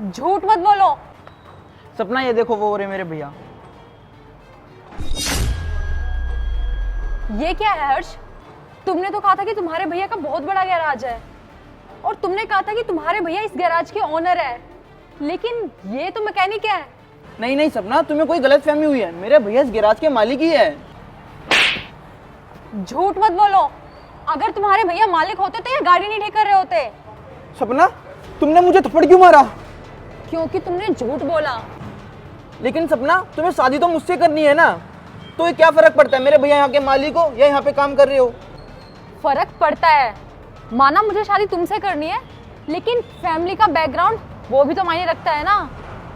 झूठ मत बोलो। सपना ये देखो वो रहे मेरे भैया। ये क्या है हर्ष? तुमने तो कहा था कि तुम्हारे भैया का बहुत बड़ा गैराज है और तुमने कहा था कि तुम्हारे भैया इस गैराज के ओनर है, लेकिन ये तो मैकेनिक है। नहीं नहीं सपना, तुम्हें कोई गलतफहमी हुई है, मेरे भैया इस गैराज के मालिक ही है। झूठ मत बोलो। अगर तुम्हारे भैया मालिक होते तो ये गाड़ी नहीं ठीक कर रहे होते। सपना तुमने मुझे थप्पड़ क्यों मारा? क्योंकि तुमने झूठ बोला। लेकिन सपना तुम्हें शादी तो मुझसे करनी है ना, तो ये क्या फर्क पड़ता है मेरे भैया यहाँ के मालिक हो या यहाँ पे काम कर रहे हो? फर्क पड़ता है। माना मुझे शादी तुमसे करनी है, लेकिन फैमिली का बैकग्राउंड वो भी तो मायने रखता है ना।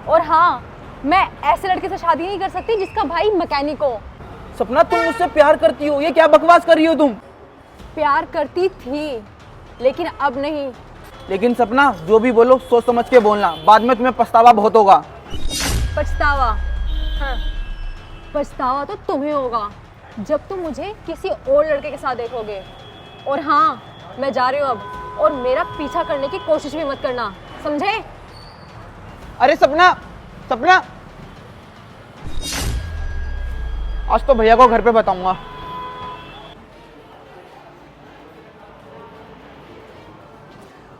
और हाँ, मैं ऐसे लड़के से शादी नहीं कर सकती जिसका भाई मैकेनिक हो। सपना तुम मुझसे प्यार करती हो, ये क्या बकवास कर रही हो तुम? प्यार करती थी, लेकिन अब नहीं। लेकिन सपना जो भी बोलो सोच समझ के बोलना, बाद में तुम्हें पछतावा बहुत होगा। पछतावा? हाँ, पछतावा तो तुम्हें होगा जब तुम मुझे किसी और लड़के के साथ देखोगे। और हाँ, मैं जा रही हूँ अब, और मेरा पीछा करने की कोशिश भी मत करना, समझे? अरे सपना, सपना आज तो भैया को घर पे बताऊंगा।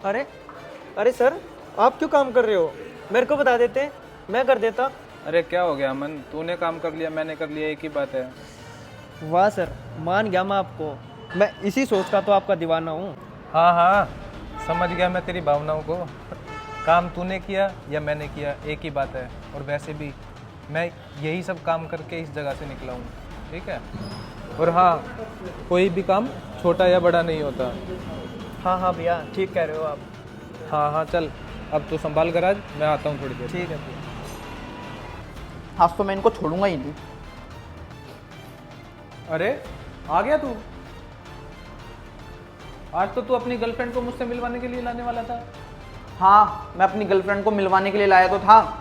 अरे अरे सर, आप क्यों काम कर रहे हो? मेरे को बता देते, मैं कर देता। अरे क्या हो गया अमन, तूने काम कर लिया मैंने कर लिया, एक ही बात है। वाह सर, मान गया मैं आपको। मैं इसी सोच का तो आपका दीवाना हूँ। हाँ हाँ, समझ गया मैं तेरी भावनाओं को। काम तूने किया या मैंने किया, एक ही बात है। और वैसे भी मैं यही सब काम करके इस जगह से निकला हूँ, ठीक है? और हाँ, कोई भी काम छोटा या बड़ा नहीं होता। हाँ हाँ भैया, ठीक कह रहे हो आप। हाँ हाँ चल, अब तो संभाल गराज, मैं आता हूँ थोड़ी देर। ठीक है भैया। आज तो मैं इनको छोड़ूंगा ही नहीं। अरे आ गया तू? आज तो तू अपनी गर्लफ्रेंड को मुझसे मिलवाने के लिए लाने वाला था। हाँ, मैं अपनी गर्लफ्रेंड को मिलवाने के लिए लाया तो था।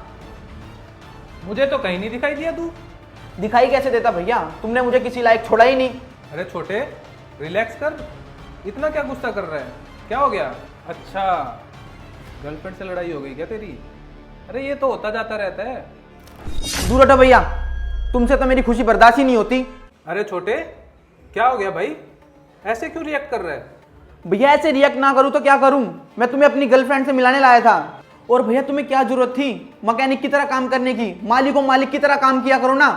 मुझे तो कहीं नहीं दिखाई दिया तू। दिखाई कैसे देता भैया, तुमने मुझे किसी लायक छोड़ा ही नहीं। अरे छोटे, रिलैक्स कर, इतना क्या गुस्सा कर रहा है? क्या हो गया? अच्छा, गर्लफ्रेंड से लड़ाई हो गई क्या तेरी? अरे ये तो होता जाता रहता है। दूर हटो भैया, तुमसे तो मेरी खुशी बर्दाश्त ही नहीं होती। अरे छोटे, क्या हो गया भाई? ऐसे क्यों रिएक्ट कर रहा है? भैया ऐसे रिएक्ट ना करूं तो क्या करूं? मैं तुम्हें अपनी गर्लफ्रेंड से मिलाने लाया था। और भैया तुम्हें क्या जरूरत थी मैकेनिक की तरह काम करने की? मालिक को मालिक की तरह काम किया करो ना।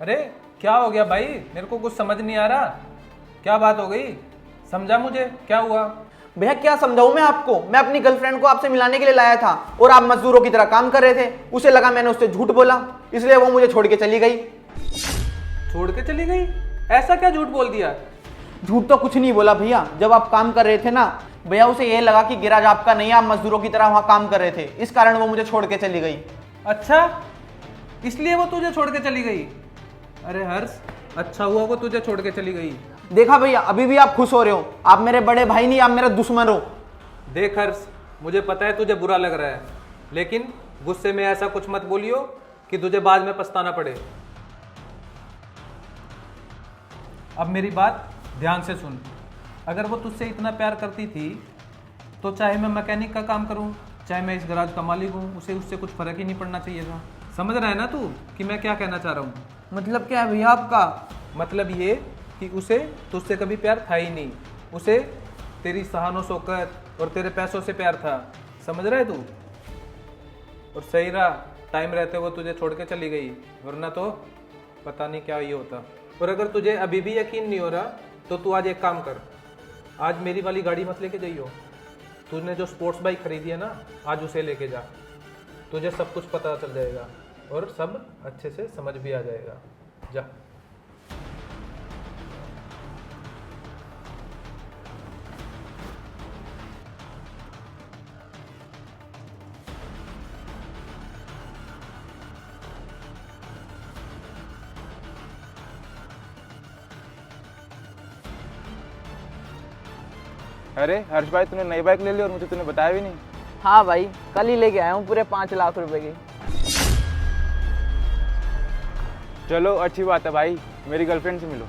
अरे क्या हो गया भाई, मेरे को कुछ समझ नहीं आ रहा। क्या बात हो गई, समझा मुझे, क्या हुआ? भैया क्या समझाऊं मैं आपको? मैं अपनी गर्लफ्रेंड को आपसे मिलाने के लिए लाया था और आप मजदूरों की तरह काम कर रहे थे। उसे लगा मैंने उससे झूठ बोला, इसलिए वो मुझे छोड़ के चली गई। छोड़ के चली गई? ऐसा क्या झूठ बोल दिया? झूठ तो कुछ नहीं बोला भैया। जब आप काम कर रहे थे ना भैया, उसे ये लगा कि गैराज आपका नहीं है, आप मजदूरों की तरह वहां काम कर रहे थे, इस कारण वो मुझे छोड़ के चली गई। अच्छा, इसलिए वो तुझे छोड़ के चली गई? अरे हर्ष, अच्छा हुआ वो तुझे छोड़ के चली गई। देखा भैया, अभी भी आप खुश हो रहे हो। आप मेरे बड़े भाई नहीं, आप मेरा दुश्मन हो। देख हर्ष, मुझे पता है तुझे बुरा लग रहा है, लेकिन गुस्से में ऐसा कुछ मत बोलियो कि तुझे बाद में पछताना पड़े। अब मेरी बात ध्यान से सुन। अगर वो तुझसे इतना प्यार करती थी तो चाहे मैं मैकेनिक का काम करूं, चाहे मैं इस गैराज का मालिक हूं, उसे उससे कुछ फर्क ही नहीं पड़ना चाहिए था। समझ रहा है ना तू कि मैं क्या कहना चाह रहा हूँ? मतलब क्या है भैया आपका? मतलब ये कि उसे तुझसे कभी प्यार था ही नहीं, उसे तेरी सहानो शौकत और तेरे पैसों से प्यार था। समझ रहा है तू? और सही रहा, टाइम रहते वो तुझे छोड़ के चली गई, वरना तो पता नहीं क्या ये होता। और अगर तुझे अभी भी यकीन नहीं हो रहा तो तू आज एक काम कर, आज मेरी वाली गाड़ी मत लेके जाइयो। तूने जो स्पोर्ट्स बाइक खरीदी है ना, आज उसे लेके जा, तुझे सब कुछ पता चल जाएगा और सब अच्छे से समझ भी आ जाएगा। जा। अरे हर्ष भाई, तूने नई बाइक ले ली और मुझे तूने बताया भी नहीं। हाँ भाई, कल ही लेके आया हूँ पूरे 5 लाख रुपए की। चलो अच्छी बात है भाई, मेरी गर्लफ्रेंड से मिलो।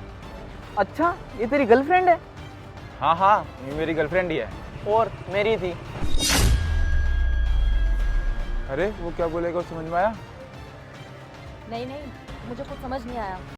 अच्छा, ये तेरी गर्लफ्रेंड है? हाँ हाँ, ये मेरी गर्लफ्रेंड ही है। और मेरी थी। अरे वो क्या बोलेगा, समझ में आया? नहीं नहीं, मुझे कुछ समझ नहीं आया।